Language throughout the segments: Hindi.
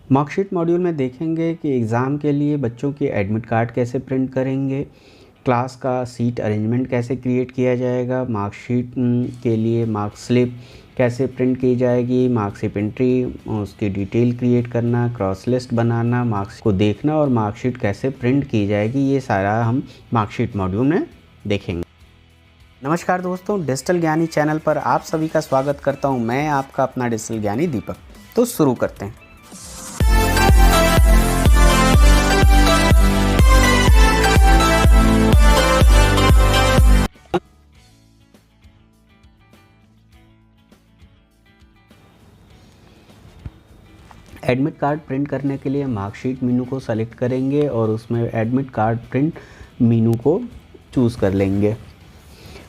मार्कशीट मॉड्यूल में देखेंगे कि एग्ज़ाम के लिए बच्चों के एडमिट कार्ड कैसे प्रिंट करेंगे, क्लास का सीट अरेंजमेंट कैसे क्रिएट किया जाएगा, मार्कशीट के लिए मार्क स्लिप कैसे प्रिंट की जाएगी, मार्कशीट एंट्री, उसकी डिटेल क्रिएट करना, क्रॉस लिस्ट बनाना, मार्क्स को देखना और मार्कशीट कैसे प्रिंट की जाएगी, ये सारा हम मार्कशीट मॉड्यूल में देखेंगे। नमस्कार दोस्तों, डिजिटल ज्ञानी चैनल पर आप सभी का स्वागत करता हूं। मैं आपका अपना डिजिटल ज्ञानी दीपक। तो शुरू करते हैं। एडमिट कार्ड प्रिंट करने के लिए मार्कशीट मेनू को सेलेक्ट करेंगे और उसमें एडमिट कार्ड प्रिंट मेनू को चूज़ कर लेंगे।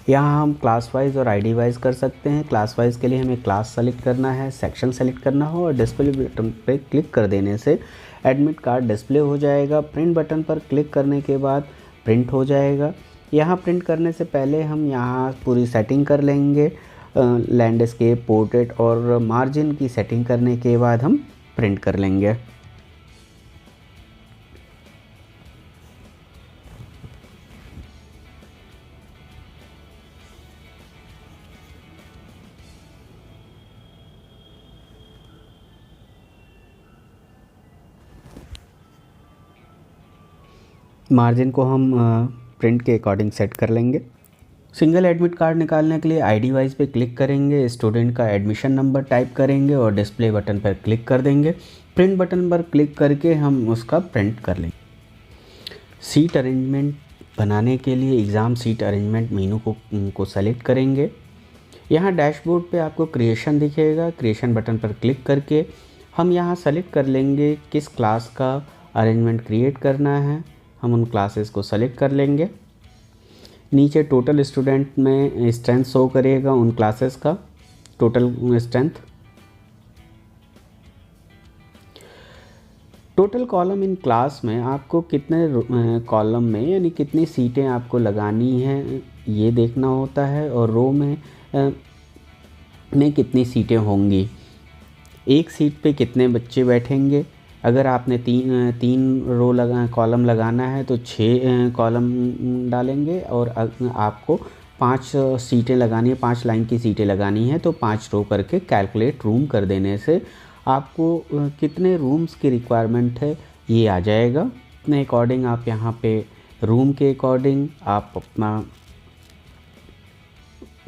यहाँ हम क्लास वाइज और आईडी वाइज कर सकते हैं। क्लास वाइज के लिए हमें क्लास सेलेक्ट करना है, सेक्शन सेलेक्ट करना हो और डिस्प्ले बटन पे क्लिक कर देने से एडमिट कार्ड डिस्प्ले हो जाएगा। प्रिंट बटन पर क्लिक करने के बाद प्रिंट हो जाएगा। यहाँ प्रिंट करने से पहले हम यहाँ पूरी सेटिंग कर लेंगे। लैंडस्केप, पोर्ट्रेट और मार्जिन की सेटिंग करने के बाद हम प्रिंट कर लेंगे। मार्जिन को हम प्रिंट के अकॉर्डिंग सेट कर लेंगे। सिंगल एडमिट कार्ड निकालने के लिए आईडी वाइज पे क्लिक करेंगे, स्टूडेंट का एडमिशन नंबर टाइप करेंगे और डिस्प्ले बटन पर क्लिक कर देंगे। प्रिंट बटन पर क्लिक करके हम उसका प्रिंट कर लेंगे। सीट अरेंजमेंट बनाने के लिए एग्ज़ाम सीट अरेंजमेंट मेनू को सेलेक्ट करेंगे। यहाँ डैशबोर्ड पे आपको क्रिएशन दिखेगा। क्रिएशन बटन पर क्लिक करके हम यहाँ सेलेक्ट कर लेंगे किस क्लास का अरेंजमेंट क्रिएट करना है। हम उन क्लासेस को सेलेक्ट कर लेंगे। नीचे टोटल स्टूडेंट में स्ट्रेंथ शो करेगा उन क्लासेस का total strength. Total column in class में आपको कितने कॉलम में यानी कितनी सीटें आपको लगानी हैं ये देखना होता है और रो में कितनी सीटें होंगी। एक सीट पे कितने बच्चे बैठेंगे। अगर आपने तीन कॉलम लगाना है तो 6 कॉलम डालेंगे और आपको 5 सीटें लगानी है, 5 लाइन की सीटें लगानी है तो 5 रो करके कैलकुलेट रूम कर देने से आपको कितने रूम्स की रिक्वायरमेंट है ये आ जाएगा। अपने अकॉर्डिंग आप यहाँ पे रूम के अकॉर्डिंग आप अपना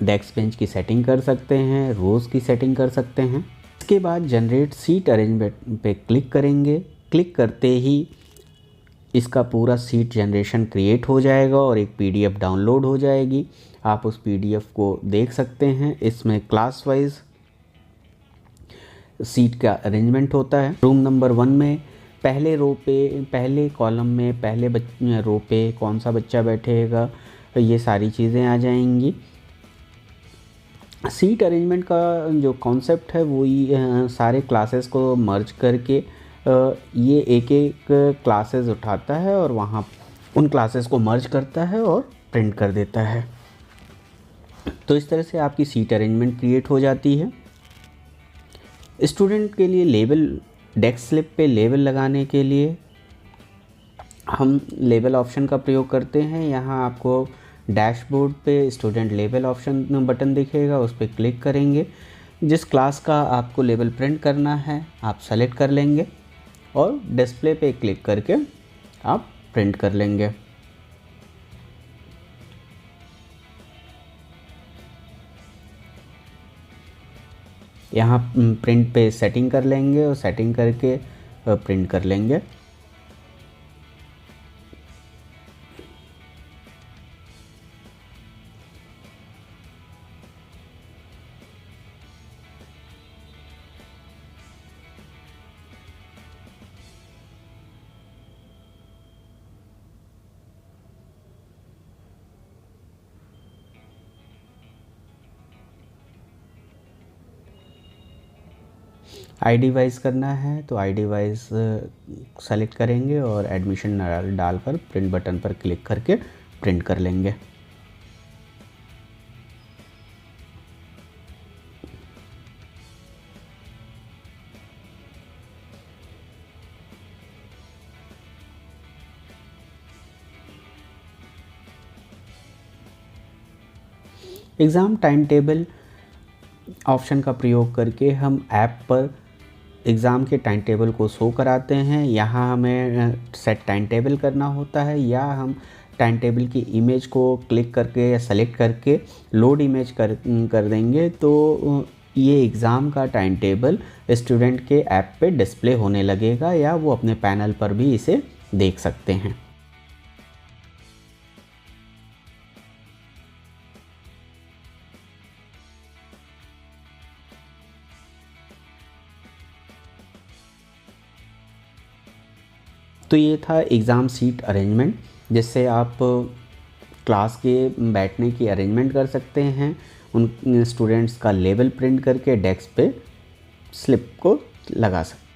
डेस्क बेंच की सेटिंग कर सकते हैं, रोज़ की सेटिंग कर सकते हैं। इसके बाद जनरेट सीट अरेंजमेंट पे क्लिक करेंगे। क्लिक करते ही इसका पूरा सीट जनरेशन क्रिएट हो जाएगा और एक पीडीएफ डाउनलोड हो जाएगी। आप उस पीडीएफ को देख सकते हैं। इसमें क्लास वाइज सीट का अरेंजमेंट होता है। रूम नंबर 1 में पहले रो पे, पहले कॉलम में, पहले रो पे कौन सा बच्चा बैठेगा, ये सारी चीज़ें आ जाएंगी। सीट अरेंजमेंट का जो कॉन्सेप्ट है वो सारे क्लासेस को मर्ज करके ये एक एक क्लासेस उठाता है और वहाँ उन क्लासेस को मर्ज करता है और प्रिंट कर देता है। तो इस तरह से आपकी सीट अरेंजमेंट क्रिएट हो जाती है। स्टूडेंट के लिए लेबल, डेस्क स्लिप पे लेबल लगाने के लिए हम लेबल ऑप्शन का प्रयोग करते हैं। यहाँ आपको डैशबोर्ड पे स्टूडेंट लेबल ऑप्शन बटन दिखेगा, उस पर क्लिक करेंगे। जिस क्लास का आपको लेबल प्रिंट करना है आप सेलेक्ट कर लेंगे और डिस्प्ले पे क्लिक करके आप प्रिंट कर लेंगे। यहाँ प्रिंट पे सेटिंग कर लेंगे और सेटिंग करके प्रिंट कर लेंगे। आईडी वाइज करना है तो आईडी वाइज सेलेक्ट करेंगे और एडमिशन डालकर प्रिंट बटन पर क्लिक करके प्रिंट कर लेंगे। एग्ज़ाम टाइम टेबल ऑप्शन का प्रयोग करके हम ऐप पर एग्ज़ाम के टाइम टेबल को शो कराते हैं। यहाँ हमें सेट टाइम टेबल करना होता है, या हम टाइम टेबल की इमेज को क्लिक करके या सेलेक्ट करके लोड इमेज कर देंगे तो ये एग्ज़ाम का टाइम टेबल स्टूडेंट के ऐप पे डिस्प्ले होने लगेगा, या वो अपने पैनल पर भी इसे देख सकते हैं। तो ये था एग्ज़ाम सीट अरेंजमेंट, जिससे आप क्लास के बैठने की अरेंजमेंट कर सकते हैं, उन स्टूडेंट्स का लेवल प्रिंट करके डेस्क पे स्लिप को लगा सकते हैं।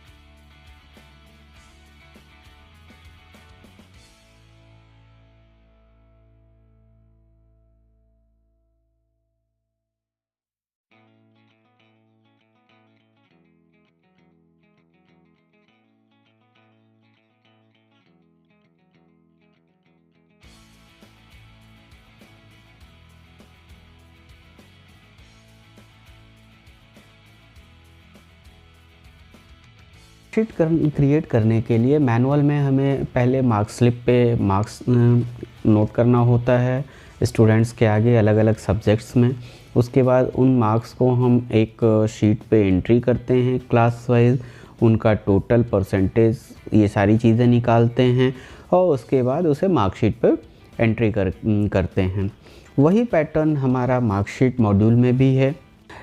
शीट क्रिएट करने के लिए मैनुअल में हमें पहले मार्क्स स्लिप पे मार्क्स नोट करना होता है स्टूडेंट्स के आगे अलग अलग सब्जेक्ट्स में। उसके बाद उन मार्क्स को हम एक शीट पे एंट्री करते हैं क्लास वाइज, उनका टोटल परसेंटेज ये सारी चीज़ें निकालते हैं और उसके बाद उसे मार्कशीट पर एंट्री करते हैं। वही पैटर्न हमारा मार्कशीट मॉड्यूल में भी है।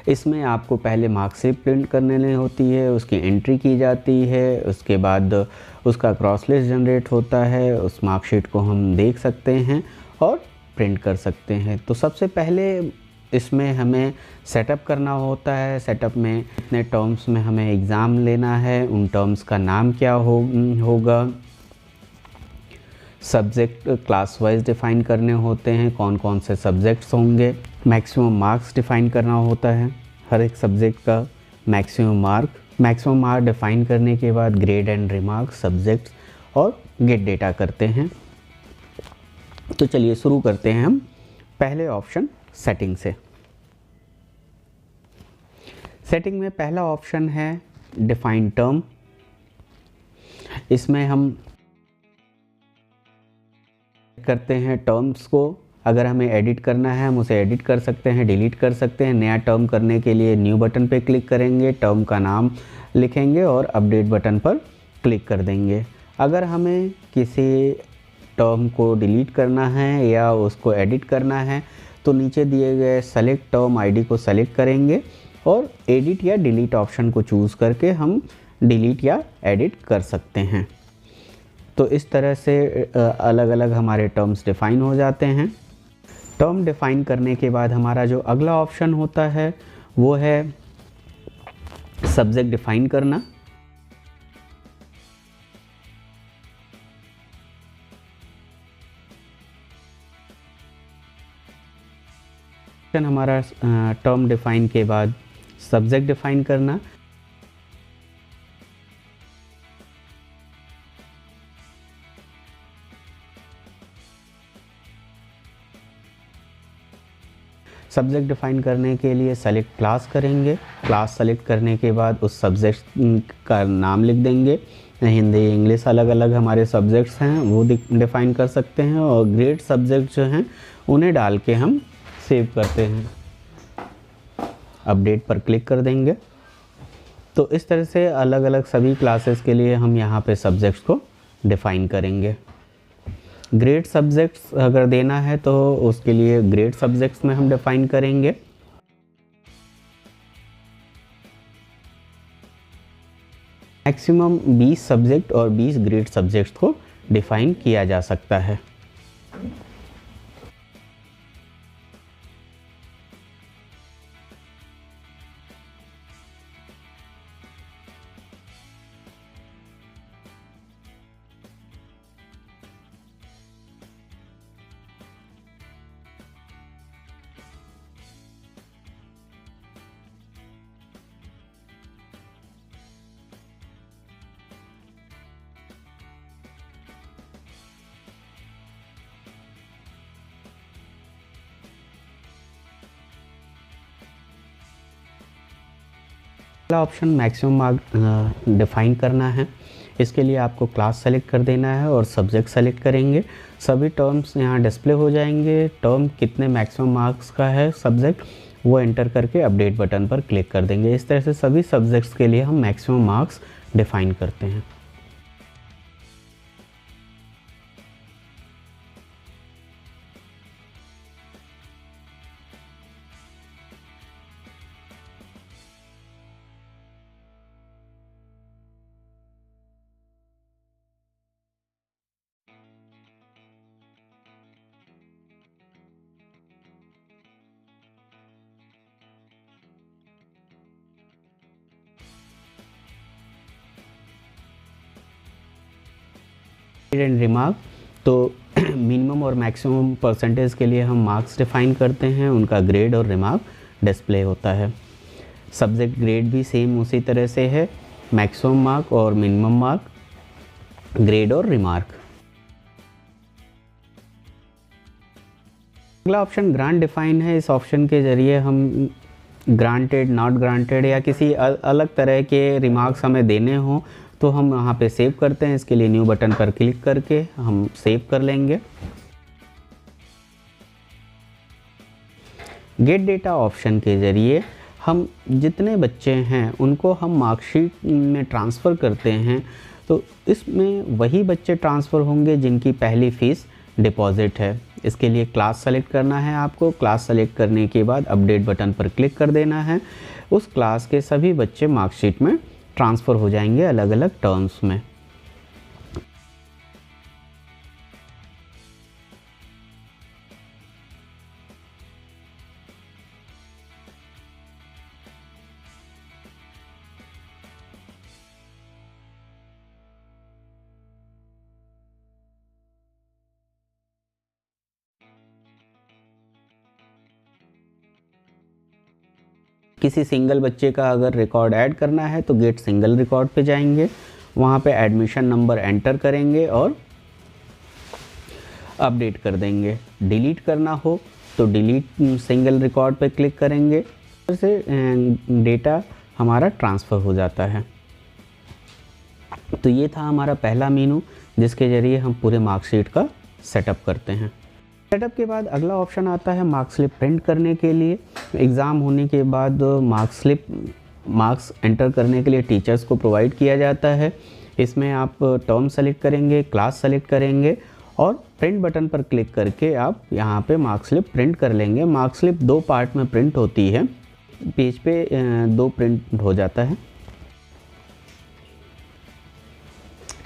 इसमें आपको पहले मार्कशीट प्रिंट करने होती है, उसकी एंट्री की जाती है, उसके बाद उसका क्रॉस लिस्ट जनरेट होता है, उस मार्कशीट को हम देख सकते हैं और प्रिंट कर सकते हैं। तो सबसे पहले इसमें हमें सेटअप करना होता है। सेटअप में कितने टर्म्स में हमें एग्ज़ाम लेना है, उन टर्म्स का नाम क्या होगा, सब्जेक्ट क्लास वाइज डिफ़ाइन करने होते हैं, कौन कौन से सब्जेक्ट्स होंगे, मैक्सिमम मार्क्स डिफ़ाइन करना होता है हर एक सब्जेक्ट का, मैक्सिमम मार्क डिफ़ाइन करने के बाद ग्रेड एंड रिमार्क सब्जेक्ट्स और गेट डेटा करते हैं। तो चलिए शुरू करते हैं हम पहले ऑप्शन सेटिंग से। सेटिंग में पहला ऑप्शन है डिफ़ाइन टर्म। इसमें हम करते हैं टर्म्स को, अगर हमें एडिट करना है हम उसे एडिट कर सकते हैं, डिलीट कर सकते हैं। नया टर्म करने के लिए न्यू बटन पे क्लिक करेंगे, टर्म का नाम लिखेंगे और अपडेट बटन पर क्लिक कर देंगे। अगर हमें किसी टर्म को डिलीट करना है या उसको एडिट करना है तो नीचे दिए गए सेलेक्ट टर्म आईडी को सेलेक्ट करेंगे और एडिट या डिलीट ऑप्शन को चूज़ करके हम डिलीट या एडिट कर सकते हैं। तो इस तरह से अलग अलग हमारे टर्म्स डिफ़ाइन हो जाते हैं। टर्म डिफ़ाइन करने के बाद हमारा जो अगला ऑप्शन होता है वो है सब्जेक्ट डिफ़ाइन करना। हमारा टर्म डिफ़ाइन के बाद सब्जेक्ट डिफ़ाइन करना। सब्जेक्ट डिफ़ाइन करने के लिए सेलेक्ट क्लास करेंगे। क्लास सेलेक्ट करने के बाद उस सब्जेक्ट का नाम लिख देंगे। हिंदी इंग्लिश अलग अलग हमारे सब्जेक्ट्स हैं वो डिफ़ाइन कर सकते हैं और ग्रेड सब्जेक्ट जो हैं उन्हें डाल के हम सेव करते हैं। अपडेट पर क्लिक कर देंगे। तो इस तरह से अलग अलग सभी क्लासेस के लिए हम यहाँ पे सब्जेक्ट्स को डिफ़ाइन करेंगे। ग्रेड सब्जेक्ट्स अगर देना है तो उसके लिए ग्रेड सब्जेक्ट्स में हम डिफ़ाइन करेंगे। मैक्सिमम 20 सब्जेक्ट और 20 ग्रेड सब्जेक्ट्स को डिफ़ाइन किया जा सकता है। अगला ऑप्शन मैक्सिमम मार्क डिफाइन करना है। इसके लिए आपको क्लास सेलेक्ट कर देना है और सब्जेक्ट सेलेक्ट करेंगे। सभी टर्म्स यहाँ डिस्प्ले हो जाएंगे। टर्म कितने मैक्सिमम मार्क्स का है सब्जेक्ट, वो एंटर करके अपडेट बटन पर क्लिक कर देंगे। इस तरह से सभी सब्जेक्ट्स के लिए हम मैक्सिमम मार्क्स डिफाइन करते हैं। एंड रिमार्क तो मिनिमम और मैक्सिमम परसेंटेज के लिए हम मार्क्स डिफाइन करते हैं, उनका ग्रेड और रिमार्क डिस्प्ले होता है। सब्जेक्ट ग्रेड भी सेम उसी तरह से है, मैक्सिमम मार्क और मिनिमम मार्क, ग्रेड और रिमार्क। अगला ऑप्शन ग्रांट डिफाइन है। इस ऑप्शन के ज़रिए हम ग्रांटेड, नॉट ग्रांटेड या किसी अलग तरह के रिमार्क्स हमें देने हों तो हम यहाँ पे सेव करते हैं। इसके लिए न्यू बटन पर क्लिक करके हम सेव कर लेंगे। गेट डेटा ऑप्शन के ज़रिए हम जितने बच्चे हैं उनको हम मार्कशीट में ट्रांसफ़र करते हैं, तो इसमें वही बच्चे ट्रांसफ़र होंगे जिनकी पहली फ़ीस डिपॉज़िट है। इसके लिए क्लास सेलेक्ट करना है आपको। क्लास सेलेक्ट करने के बाद अपडेट बटन पर क्लिक कर देना है। उस क्लास के सभी बच्चे मार्कशीट में ट्रांसफ़र हो जाएंगे अलग अलग टर्म्स में। किसी सिंगल बच्चे का अगर रिकॉर्ड ऐड करना है तो गेट सिंगल रिकॉर्ड पे जाएंगे, वहाँ पे एडमिशन नंबर एंटर करेंगे और अपडेट कर देंगे। डिलीट करना हो तो डिलीट सिंगल रिकॉर्ड पे क्लिक करेंगे, से डेटा हमारा ट्रांसफ़र हो जाता है। तो ये था हमारा पहला मेनू जिसके ज़रिए हम पूरे मार्कशीट का सेटअप करते हैं। सेटअप के बाद अगला ऑप्शन आता है मार्क्स स्लिप प्रिंट करने के लिए। एग्ज़ाम होने के बाद मार्क्स एंटर करने के लिए टीचर्स को प्रोवाइड किया जाता है। इसमें आप टर्म सेलेक्ट करेंगे, क्लास सेलेक्ट करेंगे और प्रिंट बटन पर क्लिक करके आप यहाँ पे मार्क्स स्लिप प्रिंट कर लेंगे। मार्क्स स्लिप 2 पार्ट में प्रिंट होती है, पेज पे 2 प्रिंट हो जाता है।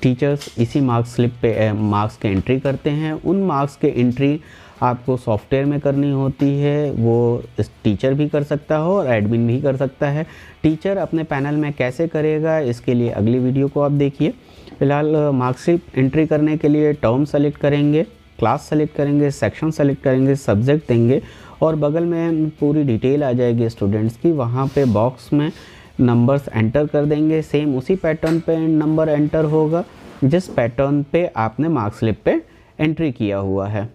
टीचर्स इसी मार्क्स स्लिप पे मार्क्स के एंट्री करते हैं। उन मार्क्स के एंट्री आपको सॉफ्टवेयर में करनी होती है, वो टीचर भी कर सकता हो और एडमिन भी कर सकता है। टीचर अपने पैनल में कैसे करेगा इसके लिए अगली वीडियो को आप देखिए। फिलहाल मार्क्स स्लिप एंट्री करने के लिए टर्म सेलेक्ट करेंगे, क्लास सेलेक्ट करेंगे, सेक्शन सेलेक्ट करेंगे, सब्जेक्ट देंगे और बगल में पूरी डिटेल आ जाएगी स्टूडेंट्स की। वहाँ पे बॉक्स में नंबर्स एंटर कर देंगे। सेम उसी पैटर्न पे नंबर एंटर होगा जिस पैटर्न पे आपने मार्क्स स्लिप पे एंट्री किया हुआ है।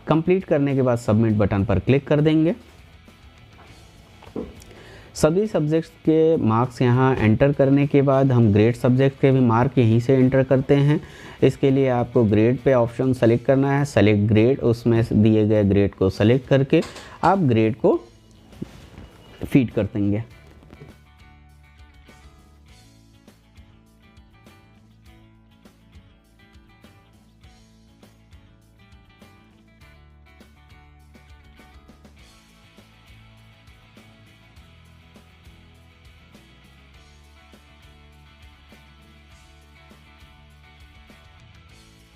कंप्लीट करने के बाद सबमिट बटन पर क्लिक कर देंगे। सभी सब्जेक्ट्स के मार्क्स यहाँ एंटर करने के बाद हम ग्रेड सब्जेक्ट के भी मार्क यहीं से एंटर करते हैं। इसके लिए आपको ग्रेड पे ऑप्शन सेलेक्ट करना है, सेलेक्ट ग्रेड, उसमें दिए गए ग्रेड को सेलेक्ट करके आप ग्रेड को फीड कर देंगे।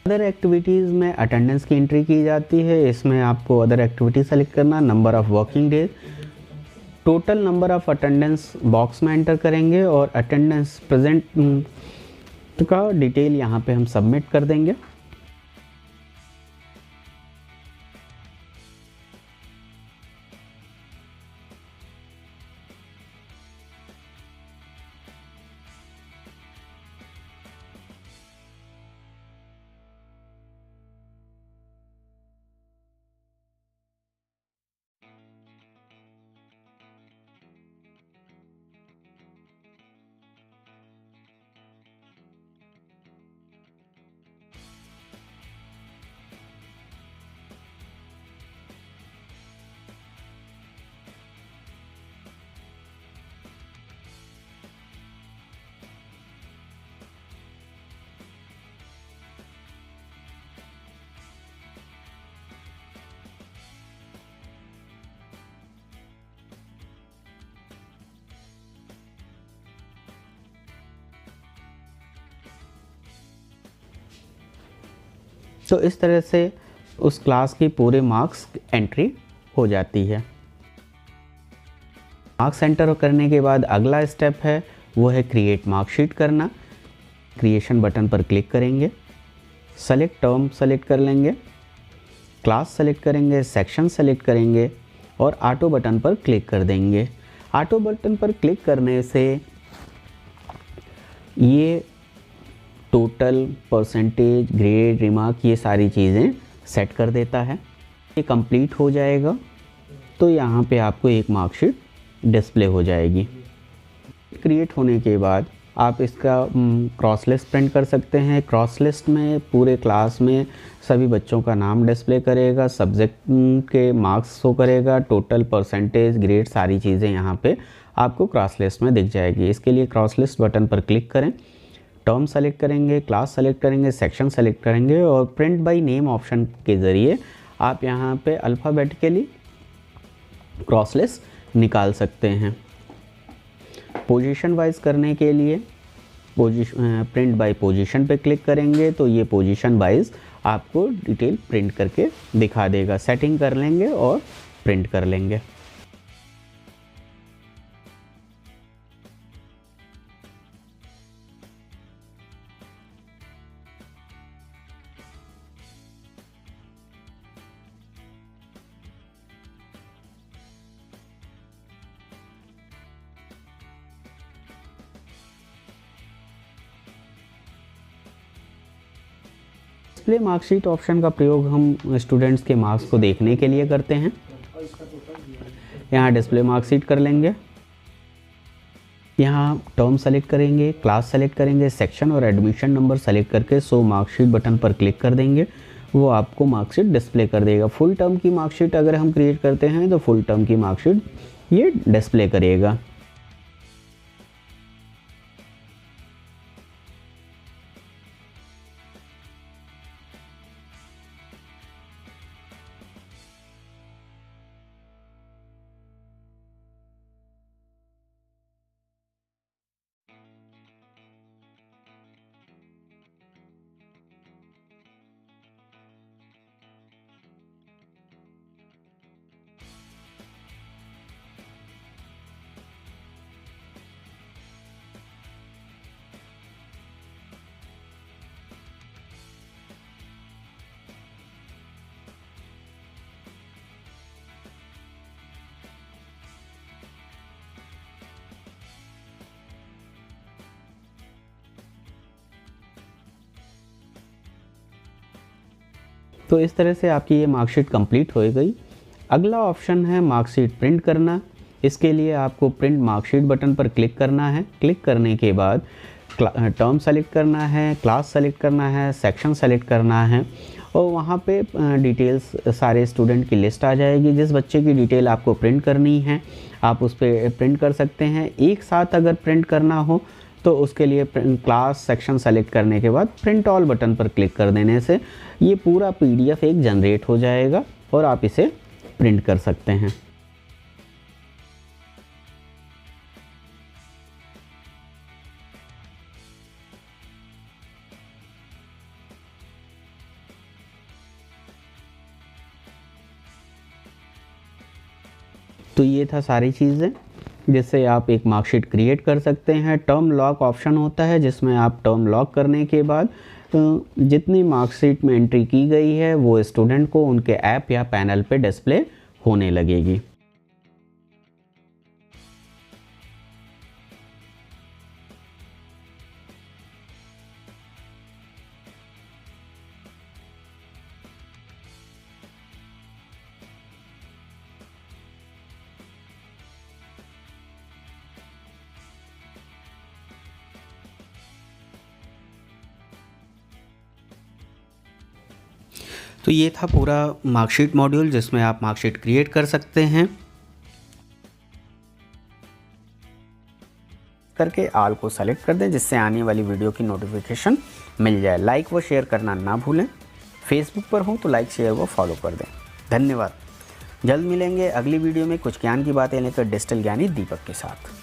अदर एक्टिविटीज़ में अटेंडेंस की एंट्री की जाती है। इसमें आपको अदर एक्टिविटी सेलेक्ट करना, number of working days, total number of attendance box में एंटर करेंगे और अटेंडेंस प्रेजेंट का डिटेल यहाँ पे हम सबमिट कर देंगे। तो इस तरह से उस क्लास की पूरे मार्क्स एंट्री हो जाती है। मार्क्स एंटर करने के बाद अगला स्टेप है वो है क्रिएट मार्कशीट करना। क्रिएशन बटन पर क्लिक करेंगे, सेलेक्ट टर्म सेलेक्ट कर लेंगे, क्लास सेलेक्ट करेंगे, सेक्शन सेलेक्ट करेंगे और ऑटो बटन पर क्लिक कर देंगे। ऑटो बटन पर क्लिक करने से ये टोटल, परसेंटेज, ग्रेड, रिमार्क ये सारी चीज़ें सेट कर देता है। ये कंप्लीट हो जाएगा तो यहाँ पे आपको एक मार्कशीट डिस्प्ले हो जाएगी। क्रिएट होने के बाद आप इसका क्रॉस लिस्ट प्रिंट कर सकते हैं। क्रॉस लिस्ट में पूरे क्लास में सभी बच्चों का नाम डिस्प्ले करेगा, सब्जेक्ट के मार्क्स शो करेगा, टोटल, परसेंटेज, ग्रेड सारी चीज़ें यहाँ पे आपको क्रॉस लिस्ट में दिख जाएगी। इसके लिए क्रॉस लिस्ट बटन पर क्लिक करें, टर्म सेलेक्ट करेंगे, क्लास सेलेक्ट करेंगे, सेक्शन सेलेक्ट करेंगे और प्रिंट बाय नेम ऑप्शन के ज़रिए आप यहाँ पे अल्फ़ाबेटिकली क्रॉस लिस्ट निकाल सकते हैं। पोजीशन वाइज करने के लिए प्रिंट बाय पोजीशन पे क्लिक करेंगे तो ये पोजीशन वाइज आपको डिटेल प्रिंट करके दिखा देगा। सेटिंग कर लेंगे और प्रिंट कर लेंगे। डिस्प्ले मार्कशीट ऑप्शन का प्रयोग हम स्टूडेंट्स के मार्क्स को देखने के लिए करते हैं। यहाँ डिस्प्ले मार्कशीट कर लेंगे, यहाँ टर्म सेलेक्ट करेंगे, क्लास सेलेक्ट करेंगे, सेक्शन और एडमिशन नंबर सेलेक्ट करके शो मार्कशीट बटन पर क्लिक कर देंगे। वो आपको मार्कशीट डिस्प्ले कर देगा। फुल टर्म की मार्कशीट अगर हम क्रिएट करते हैं तो फुल टर्म की मार्कशीट ये डिस्प्ले करेगा। तो इस तरह से आपकी ये मार्कशीट कंप्लीट हो गई। अगला ऑप्शन है मार्कशीट प्रिंट करना। इसके लिए आपको प्रिंट मार्कशीट बटन पर क्लिक करना है। क्लिक करने के बाद टर्म सेलेक्ट करना है, क्लास सेलेक्ट करना है, सेक्शन सेलेक्ट करना है और वहाँ पे डिटेल्स सारे स्टूडेंट की लिस्ट आ जाएगी। जिस बच्चे की डिटेल आपको प्रिंट करनी है आप उस पर प्रिंट कर सकते हैं। एक साथ अगर प्रिंट करना हो तो उसके लिए क्लास सेक्शन सेलेक्ट करने के बाद प्रिंट ऑल बटन पर क्लिक कर देने से ये पूरा PDF एक जनरेट हो जाएगा और आप इसे प्रिंट कर सकते हैं। तो ये था सारी चीज़ें जिससे आप एक मार्कशीट क्रिएट कर सकते हैं। टर्म लॉक ऑप्शन होता है जिसमें आप टर्म लॉक करने के बाद जितनी मार्कशीट में एंट्री की गई है वो स्टूडेंट को उनके ऐप या पैनल पे डिस्प्ले होने लगेगी। तो ये था पूरा मार्कशीट मॉड्यूल जिसमें आप मार्कशीट क्रिएट कर सकते हैं। करके ऑल को सेलेक्ट कर दें जिससे आने वाली वीडियो की नोटिफिकेशन मिल जाए। लाइक व शेयर करना ना भूलें। फेसबुक पर हो तो लाइक, शेयर व फॉलो कर दें। धन्यवाद। जल्द मिलेंगे अगली वीडियो में कुछ ज्ञान की बातें लेकर डिजिटल ज्ञानी दीपक के साथ।